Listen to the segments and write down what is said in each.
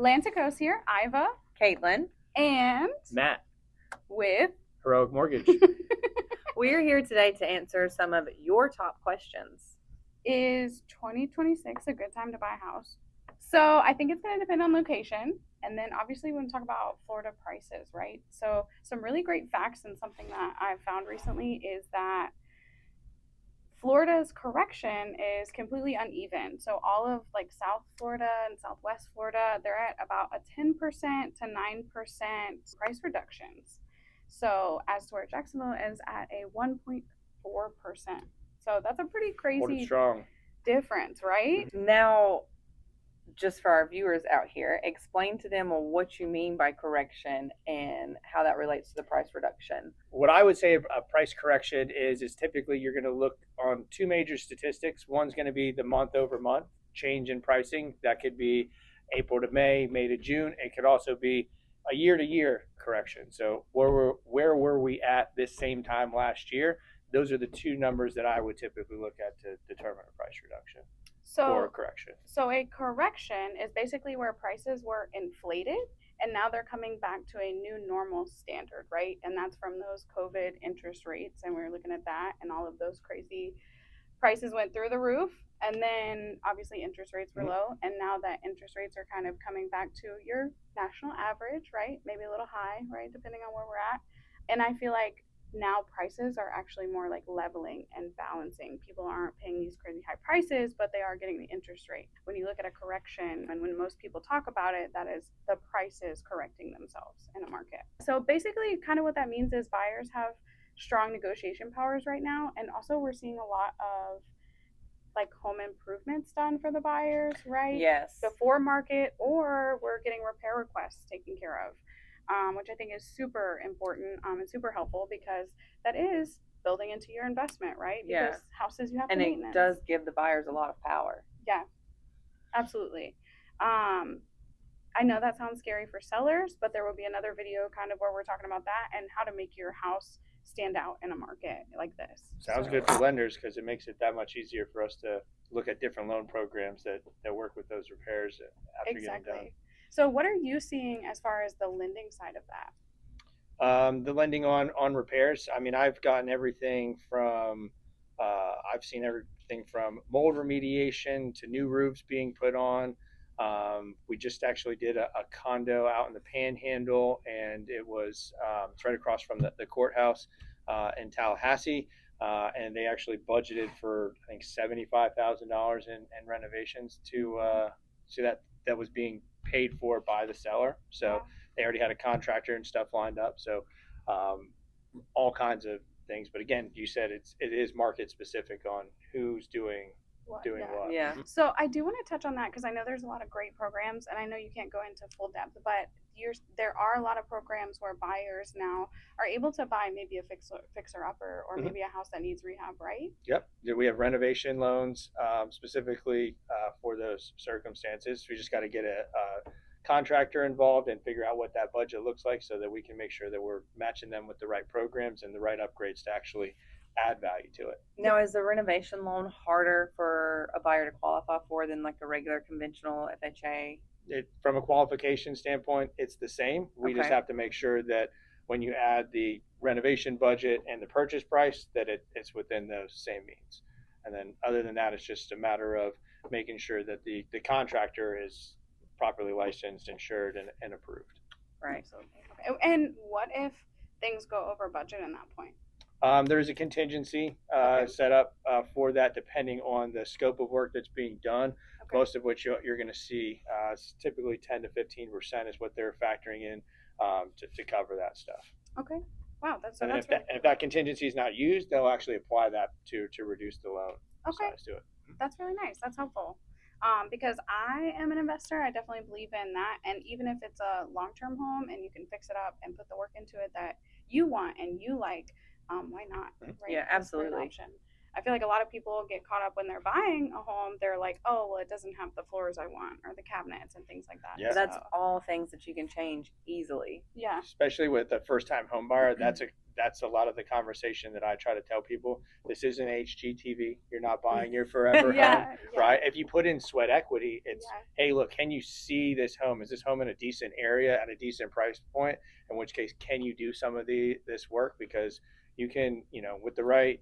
Lanticos here, Iva, Caitlin, and Matt, with Heroic Mortgage. we're here today to answer some of your top questions. Is 2026 a good time to buy a house? So I think it's going to depend on location. And then obviously we want to talk about Florida prices, right? So some really great facts and something that I've found recently is that Florida's correction is completely uneven. So all of like South Florida and Southwest Florida, they're at about a 10% to 9% price reductions. So as to where Jacksonville is at a 1.4%. So that's a pretty Hold it crazy strong. difference, right? Now, just for our viewers out here, explain to them what you mean by correction and how that relates to the price reduction. What I would say a price correction is typically you're going to look on two major statistics. One's going to be the month over month change in pricing. That could be April to May, May to June. It could also be a year to year correction. So where were we at this same time last year? Those are the two numbers that I would typically look at to determine a price reduction or a correction. So a correction is basically where prices were inflated and now they're coming back to a new normal standard, right? And that's from those COVID interest rates. And we were looking at that and all of those crazy prices went through the roof. And then obviously interest rates were low. And now that interest rates are kind of coming back to your national average, right? Maybe a little high, right? Depending on where we're at. And I feel like now prices are actually more like leveling and balancing. People aren't paying these crazy high prices, but they are getting the interest rate. When you look at a correction, and when most people talk about it, that is the prices correcting themselves in a market. So basically, kind of what that means is buyers have strong negotiation powers right now. And also we're seeing a lot of like home improvements done for the buyers, right? Yes. Before market, or we're getting repair requests taken care of. Which I think is super important and super helpful because that is building into your investment, right? Because houses you have to maintenance. And it does give the buyers a lot of power. Yeah, absolutely. I know that sounds scary for sellers, but there will be another video kind of where we're talking about that and how to make your house stand out in a market like this. Sounds good for lenders because it makes it that much easier for us to look at different loan programs that work with those repairs after getting done. So what are you seeing as far as the lending side of that? The lending on repairs. I mean, I've gotten everything from, I've seen everything from mold remediation to new roofs being put on. We just actually did a condo out in the Panhandle, and it was it's right across from the courthouse in Tallahassee. And they actually budgeted for, I think, $75,000 in renovations to that was being paid for by the seller. So they already had a contractor and stuff lined up. So all kinds of things. But again, you said it is market specific on who's doing what. Yeah. So I do want to touch on that because I know there's a lot of great programs, and I know you can't go into full depth, but there are a lot of programs where buyers now are able to buy maybe a fixer upper or maybe a house that needs rehab, right? Yep. We have renovation loans specifically for those circumstances. We just got to get a contractor involved and figure out what that budget looks like so that we can make sure that we're matching them with the right programs and the right upgrades to actually add value to it. Now, is the renovation loan harder for a buyer to qualify for than like a regular conventional FHA? From a qualification standpoint, it's the same. We just have to make sure that when you add the renovation budget and the purchase price, that it's within those same means. And then other than that, it's just a matter of making sure that the contractor is properly licensed, insured, and approved. Right. Okay. And what if things go over budget in that point? There's a contingency set up for that depending on the scope of work that's being done, most of which you're going to see typically 10 to 15% is what they're factoring in to cover that stuff. Okay. Wow. That's and if that contingency is not used, they'll actually apply that to reduce the loan size to it. That's really nice. That's helpful. Because I am an investor, I definitely believe in that. And even if it's a long-term home and you can fix it up and put the work into it that you want and you like, why not? Right? Yeah, absolutely. I feel like a lot of people get caught up when they're buying a home. They're like, oh, well, it doesn't have the floors I want or the cabinets and things like that. Yeah. That's all things that you can change easily. Yeah. Especially with a first-time home buyer, that's that's a lot of the conversation that I try to tell people. This isn't HGTV. You're not buying your forever home, yeah, right? If you put in sweat equity, it's, yeah, hey, look, can you see this home? Is this home in a decent area at a decent price point? In which case, can you do some of this work? Because you can, with the right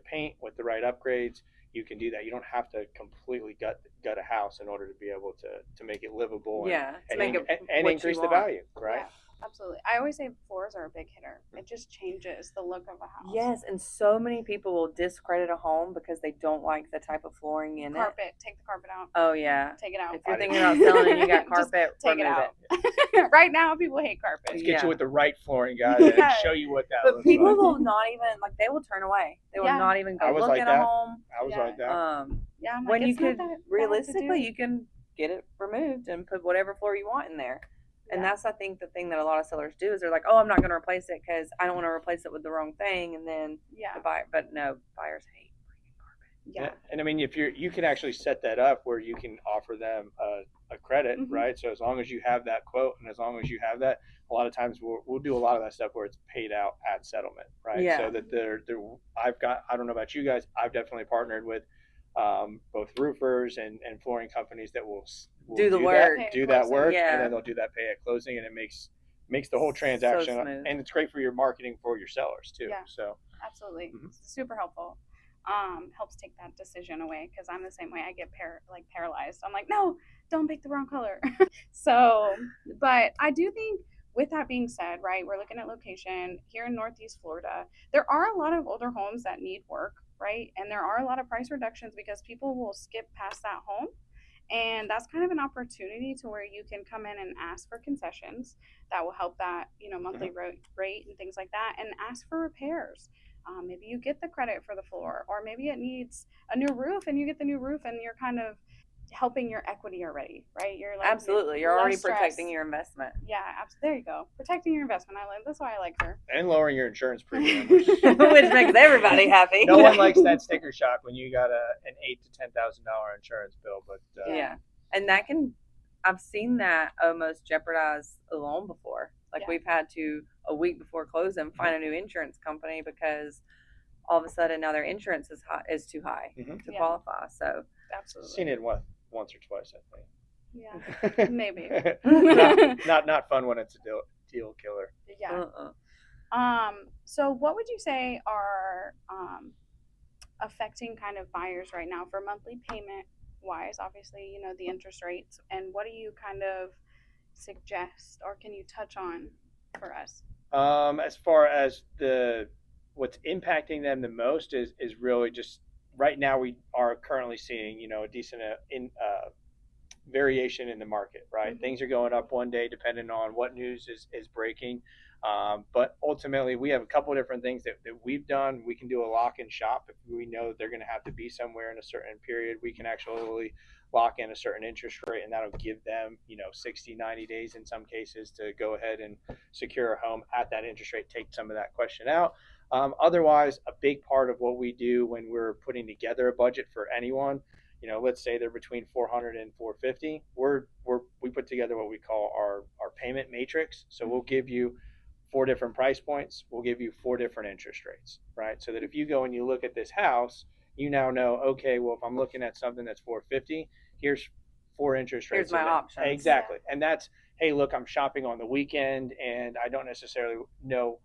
paint, with the right upgrades, you can do that. You don't have to completely gut a house in order to be able to make it livable Yeah, to and make it and what increase you the want. value, right? yeah, absolutely. I always say floors are a big hitter. It just changes the look of a house. Yes, and so many people will discredit a home because they don't like the type of flooring in it. Carpet, take the carpet out. Oh yeah. Take it out. If you're I thinking about selling and you got Just carpet, take it remove out. Right now, people hate carpet. Let's get Yeah. you with the right flooring, guys, and Yeah. show you what that But looks people like. will not even they will turn away. They will Yeah. not even I go was look like at that. a home. I was Yeah. like that. Yeah, I'm like, When you it's not could that bad to do. realistically, you can get it removed and put whatever floor you want in there. And Yeah. that's, I think, the thing that a lot of sellers do is they're like, oh, I'm not going to replace it because I don't want to replace it with the wrong thing. And then Yeah, the buyer, but no, buyers hate freaking carpet. yeah, And I mean, if you can actually set that up where you can offer them a credit, Mhm. right? So as long as you have that quote and as long as you have that, a lot of times we'll do a lot of that stuff where it's paid out at settlement, right? Yeah. So that I don't know about you guys, I've definitely partnered with both roofers and flooring companies that will Do the work. Pay at do that closing. work, Yeah. and then they'll do that pay at closing, and it makes the whole transaction, smooth. and it's great for your marketing for your sellers too. Yeah. So absolutely. Mhm. It's super helpful. Helps take that decision away because I'm the same way. I get paralyzed. I'm like, no, don't pick the wrong color. So, but I do think with that being said, right, we're looking at location here in Northeast Florida. There are a lot of older homes that need work, right? And there are a lot of price reductions because people will skip past that home. And that's kind of an opportunity to where you can come in and ask for concessions that will help that, monthly rate and things like that, and ask for repairs. Maybe you get the credit for the floor, or maybe it needs a new roof and you get the new roof and you're kind of helping your equity already, right? You're like, Absolutely. You're less already stress. protecting your investment. Yeah, there you go. Protecting your investment. That's why I like her. and lowering your insurance premium, Which makes everybody happy. no one likes that sticker shock when you got an $8,000 to $10,000 insurance bill. But Yeah. And that I've seen that almost jeopardize a loan before. Like Yeah. we've had to, a week before closing, find a new insurance company because all of a sudden now their insurance is too high Mhm. to Yeah. qualify. So Absolutely. seen it once or twice, I Yeah. think. Maybe. not fun when it's a deal killer. Yeah. uh-uh. So what would you say are affecting kind of buyers right now for monthly payment wise? Obviously, the interest rates, and what do you kind of suggest or can you touch on for us? As far as what's impacting them the most is really just right now we are currently seeing a decent variation in the market, right? Mhm. Things are going up one day depending on what news is breaking. But ultimately, we have a couple of different things that we've done. We can do a lock and shop. If we know that they're going to have to be somewhere in a certain period, we can actually lock in a certain interest rate, and that'll give them 60, 90 days in some cases to go ahead and secure a home at that interest rate, take some of that question out. Otherwise, a big part of what we do when we're putting together a budget for anyone, let's say they're between 400 and 450, we put together what we call our payment matrix. So we'll give you 4 different price points. We'll give you 4 different interest rates, right? So that if you go and you look at this house, you now know, okay, well, if I'm looking at something that's 450, here's 4 interest rates. Here's my options. Exactly. And that's, hey, look, I'm shopping on the weekend and I don't necessarily know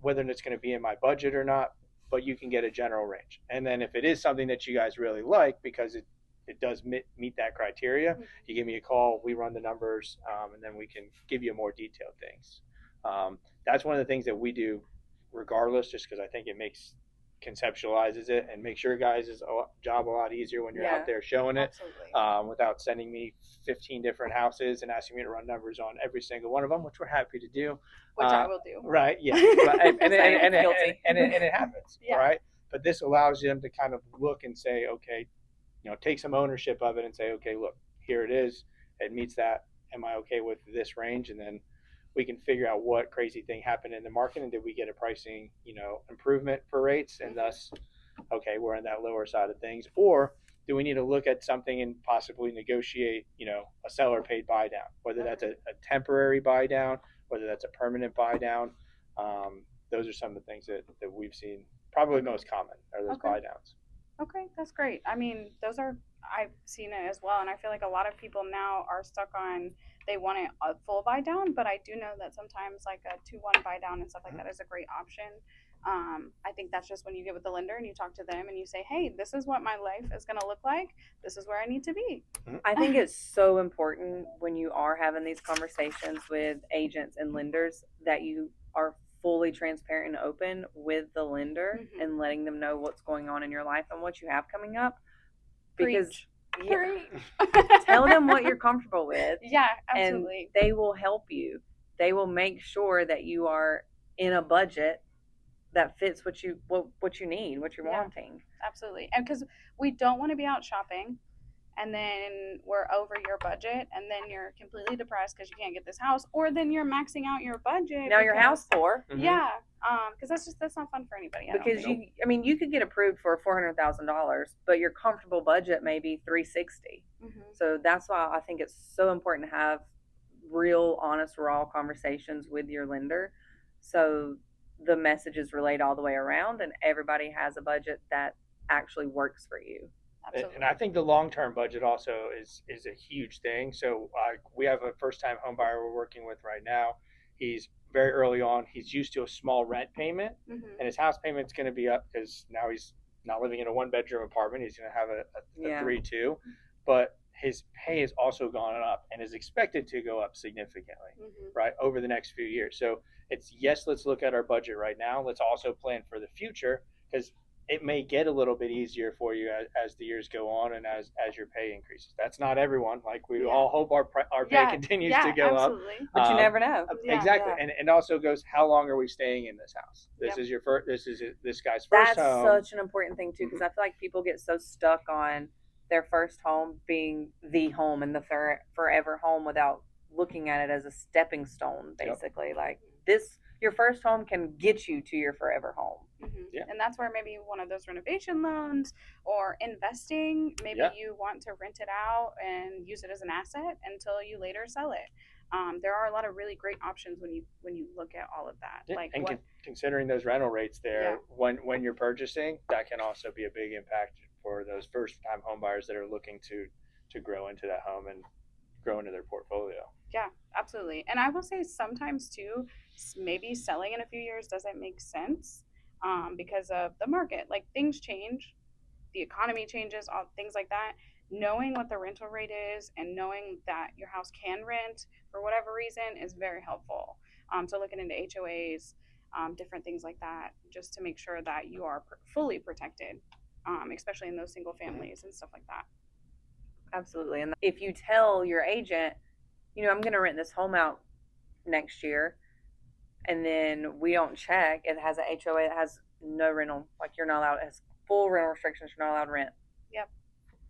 whether it's going to be in my budget or not, but you can get a general range. And then if it is something that you guys really like, because it does meet that criteria, you give me a call, we run the numbers, and then we can give you more detailed things. That's one of the things that we do regardless, just because I think it conceptualizes it and makes your guys' job a lot easier when you're out there showing it. Absolutely. Without sending me 15 different houses and asking me to run numbers on every single one of them, which we're happy to do. Which I will do. Right, yeah. and it happens, Yeah. right? But this allows them to kind of look and say, okay, take some ownership of it and say, okay, look, here it is. It meets that. Am I okay with this range? And then we can figure out what crazy thing happened in the market and did we get a pricing, improvement for rates, and thus, okay, we're on that lower side of things. Or do we need to look at something and possibly negotiate, a seller paid buy down, whether that's a temporary buy down, whether that's a permanent buy down. those are some of the things that we've seen probably most common are those Okay. buy downs. Okay, that's great. I mean, those are, I've seen it as well, and I feel like a lot of people now are stuck on they want it a full buy down, but I do know that sometimes like a 2-1 buy down and stuff like that is a great option. I think that's just when you get with the lender and you talk to them and you say, hey, this is what my life is going to look like. This is where I need to be. I think it's so important when you are having these conversations with agents and lenders that you are fully transparent and open with the lender Mhm. and letting them know what's going on in your life and what you have coming up. Because tell them what you're comfortable with. Yeah, absolutely. And they will help you. They will make sure that you are in a budget that fits what you need, what you're wanting. Absolutely. And because we don't want to be out shopping and then we're over your budget and then you're completely depressed because you can't get this house, or then you're maxing out your budget. Now you're house poor. Yeah. Because that's not fun for anybody. Because you could get approved for $400,000, but your comfortable budget may be $360,000. Mm-hmm. So that's why I think it's so important to have real, honest, raw conversations with your lender, so the messages relate all the way around, and everybody has a budget that actually works for you. Absolutely. And I think the long-term budget also is a huge thing. So we have a first-time home buyer we're working with right now. He's very early on. He's used to a small rent payment, and his house payment's going to be up because now he's not living in a one-bedroom apartment. He's going to have a 3-2, but his pay has also gone up and is expected to go up significantly, right, over the next few years. So it's, yes, let's look at our budget right now. Let's also plan for the future, because it may get a little bit easier for you as the years go on and as your pay increases. That's not everyone. Like we all hope our pay continues to go absolutely. up. But you never know. Exactly. And also goes, how long are we staying in this house? This is your first. This is this guy's first home. That's such an important thing too, because I feel like people get so stuck on their first home being the home and the forever home without looking at it as a stepping stone, basically. Like this, your first home can get you to your forever home. And that's where maybe one of those renovation loans or investing, maybe you want to rent it out and use it as an asset until you later sell it. There are a lot of really great options when you look at all of that. Like considering those rental rates there, when you're purchasing, that can also be a big impact for those first-time home buyers that are looking to grow into that home and grow into their portfolio. Yeah, absolutely. And I will say sometimes too, maybe selling in a few years doesn't make sense because of the market. Like things change, the economy changes, all things like that. Knowing what the rental rate is and knowing that your house can rent for whatever reason is very helpful. So looking into HOAs, different things like that, just to make sure that you are fully protected, especially in those single families and stuff like that. Absolutely. And if you tell your agent, I'm going to rent this home out next year, and then we don't check, it has an HOA that has no rental, like you're not allowed, it has full rental restrictions, you're not allowed to rent. Yep.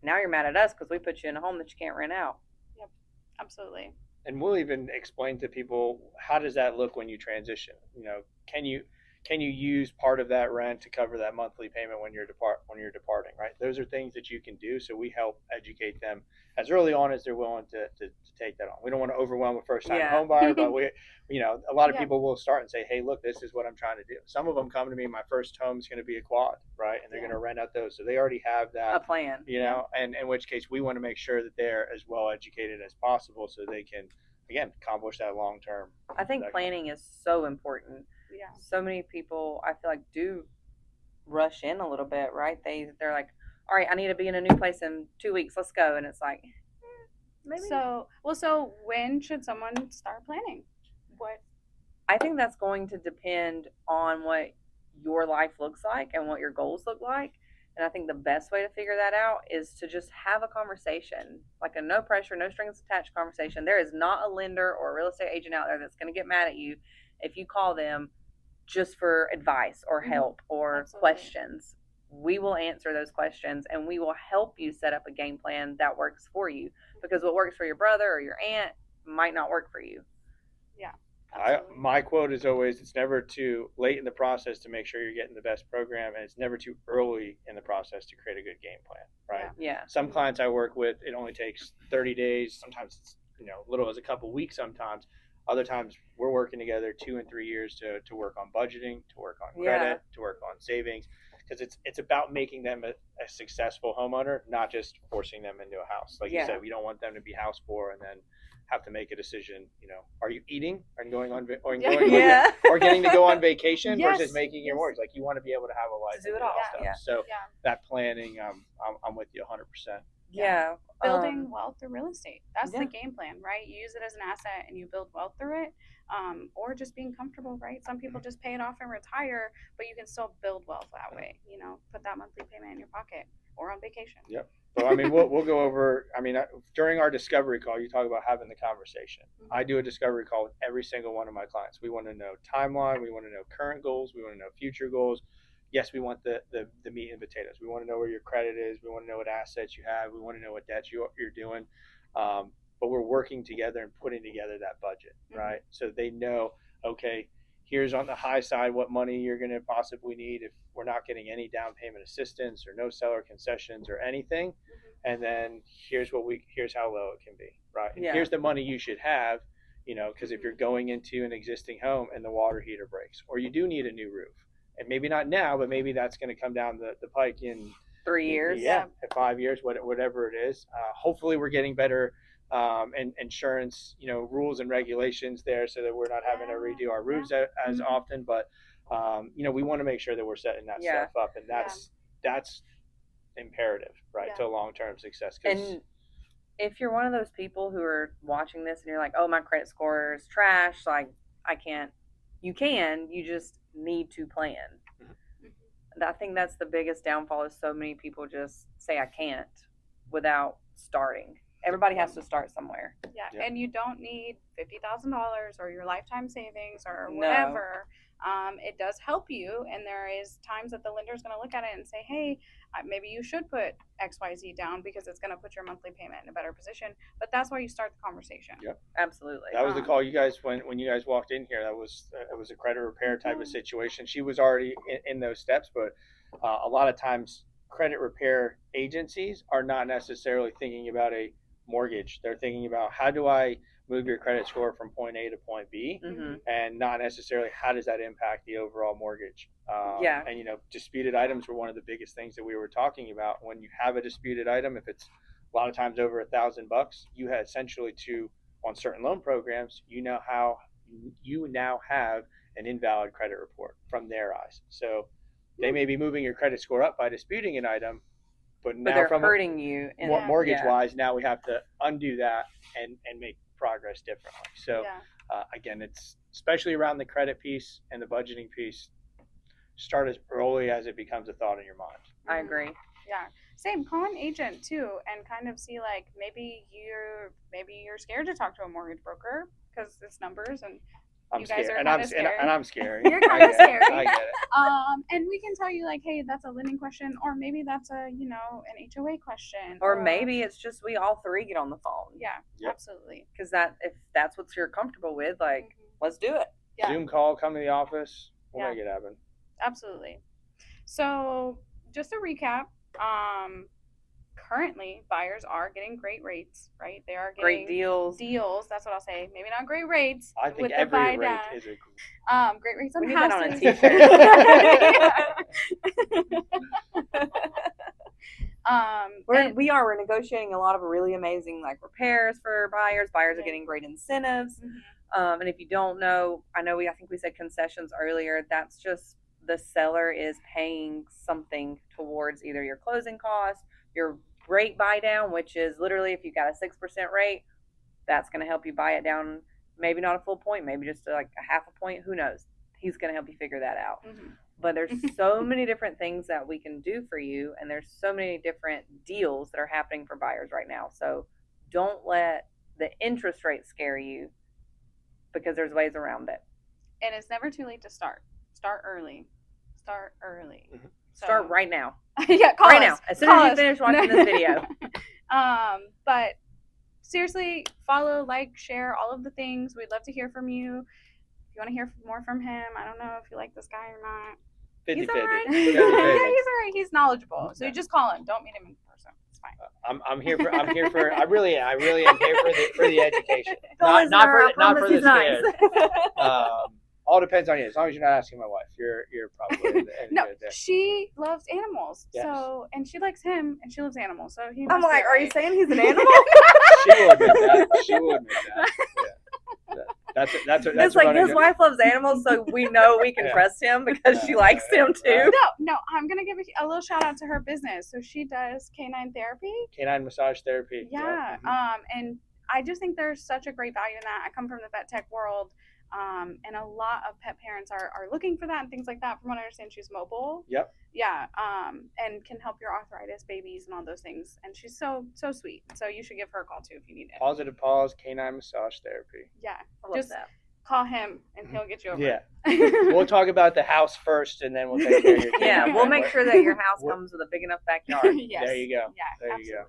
Now you're mad at us because we put you in a home that you can't rent out. Yep, absolutely. And we'll even explain to people, how does that look when you transition? Can you use part of that rent to cover that monthly payment when you're departing, right? Those are things that you can do. So we help educate them as early on as they're willing to take that on. We don't want to overwhelm a first-time home buyer, but a lot of people will start and say, hey, look, this is what I'm trying to do. Some of them come to me, my first home is going to be a quad, right? And they're going to rent out those. So they already have that. A plan. And in which case we want to make sure that they're as well educated as possible so they can, again, accomplish that long-term. I think planning is so important. Yeah. So many people, I feel like, do rush in a little bit, right? They're like, all right, I need to be in a new place in 2 weeks. Let's go. And it's like, maybe. So when should someone start planning? What? I think that's going to depend on what your life looks like and what your goals look like. And I think the best way to figure that out is to just have a conversation, like a no pressure, no strings attached conversation. There is not a lender or a real estate agent out there that's going to get mad at you if you call them just for advice or help or questions. We will answer those questions and we will help you set up a game plan that works for you, because what works for your brother or your aunt might not work for you. Yeah. My quote is always, it's never too late in the process to make sure you're getting the best program, and it's never too early in the process to create a good game plan, right? Yeah. Some clients I work with, it only takes 30 days. Sometimes it's, little as a couple weeks sometimes. Other times we're working together 2 and 3 years to work on budgeting, to work on credit, to work on savings, because it's about making them a successful homeowner, not just forcing them into a house. Like you said, we don't want them to be house poor and then have to make a decision. Are you eating and going on or getting to go on vacation versus making your mortgage? Like you want to be able to have a life to do it all. So that planning, I'm with you 100%. Building wealth through real estate. That's the game plan, right? You use it as an asset and you build wealth through it. Or just being comfortable, right? Some people just pay it off and retire, but you can still build wealth that way. Put that monthly payment in your pocket or on vacation. Yep. So I mean, we'll go over. I mean, during our discovery call, you talk about having the conversation. Mm-hmm. I do a discovery call with every single one of my clients. We want to know timeline. We want to know current goals. We want to know future goals. Yes, we want the meat and potatoes. We want to know where your credit is. We want to know what assets you have. We want to know what debts you're doing. But we're working together and putting together that budget, right? So they know, okay, here's on the high side what money you're going to possibly need if we're not getting any down payment assistance or no seller concessions or anything. And then here's how low it can be, right? And here's the money you should have, because if you're going into an existing home and the water heater breaks, or you do need a new roof, and maybe not now, but maybe that's going to come down the pike in 3 years, in 5 years, whatever it is. Hopefully we're getting better and insurance, rules and regulations there, so that we're not having to redo our roofs as often. But we want to make sure that we're setting that stuff up, and that's imperative, right, to long-term success. And if you're one of those people who are watching this and you're like, oh, my credit score is trash, like I can't. You just need to plan. I think that's the biggest downfall, is so many people just say I can't without starting. Everybody has to start somewhere. Yeah. And you don't need $50,000 or your lifetime savings or whatever. It does help you, and there is times that the lender is going to look at it and say, hey, maybe you should put XYZ down because it's going to put your monthly payment in a better position. But that's why you start the conversation. Yep, absolutely. That was the call you guys, when you guys walked in here, it was a credit repair type of situation. She was already in those steps, but a lot of times credit repair agencies are not necessarily thinking about a mortgage. They're thinking about, how do I move your credit score from point A to point B, and not necessarily how does that impact the overall mortgage. And disputed items were one of the biggest things that we were talking about. When you have a disputed item, if it's a lot of times over $1,000, you had essentially on certain loan programs, you now have an invalid credit report from their eyes. So they may be moving your credit score up by disputing an item, but now they're hurting you mortgage wise. Now we have to undo that and make progress differently. So again, it's especially around the credit piece and the budgeting piece, start as early as it becomes a thought in your mind. I agree. Yeah. Same. Call an agent too, and kind of see, like, maybe you're scared to talk to a mortgage broker because it's numbers, and I'm you guys scared, are and I'm scary. You're kind of scary. I get it. And we can tell you, like, hey, that's a lending question, or maybe that's an HOA question, or maybe it's just we all three get on the phone. Yeah, absolutely. Because if that's what you're comfortable with, like, let's do it. Yeah. Zoom call, come to the office, we'll make it happen. Absolutely. So just to recap, currently buyers are getting great rates, right? They are getting great deals. That's what I'll say. Maybe not great rates. I think every rate is great rates on we houses. Need that on a t-shirt. We're negotiating a lot of really amazing, like, repairs for buyers. Buyers are getting great incentives. And if you don't know, I think we said concessions earlier. That's just the seller is paying something towards either your closing costs, your rate buy down, which is literally if you got a 6% rate, that's going to help you buy it down. Maybe not a full point, maybe just like a half a point. Who knows? He's going to help you figure that out. But there's so many different things that we can do for you, and there's so many different deals that are happening for buyers right now. So don't let the interest rate scare you, because there's ways around it. And it's never too late to start. Start early. So, start right now. Call us. Now. As soon as you finish watching this video. But seriously, follow, like, share, all of the things. We'd love to hear from you. If you want to hear more from him, I don't know if you like this guy or not. 50-50. He's all right. Yeah, he's all right. He's knowledgeable. So you just call him. Don't meet him in person. it's fine. I'm here for I really am here for the education. Don't Not listen to her, I not for promise the he's nice. scared. All depends on you. As long as you're not asking my wife, you're probably in No, good there. she loves animals. Yes. So, and she likes him, and she loves animals. So he. I'm must be like, are you right. saying he's an animal? She will admit that. She will admit that. Yeah. That's It's like running his wife loves animals, so we know we can Yeah. trust him because she likes him too. No, I'm gonna give a little shout out to her business. So she does canine therapy. canine massage therapy. Yeah. And I just think there's such a great value in that. I come from the vet tech world. And a lot of pet parents are looking for that and things like that. From what I understand, she's mobile. Yep. Yeah. And can help your arthritis babies and all those things. And she's so sweet. So you should give her a call too if you need it. Positive Paws Canine Massage Therapy. Yeah. I love Just that. call him and he'll get you over. Yeah. it. We'll talk about the house first, and then we'll take care of your Yeah, canine. we'll make sure that your house What- comes with a big enough backyard. Yes. There you go. Yeah. There you absolutely. go.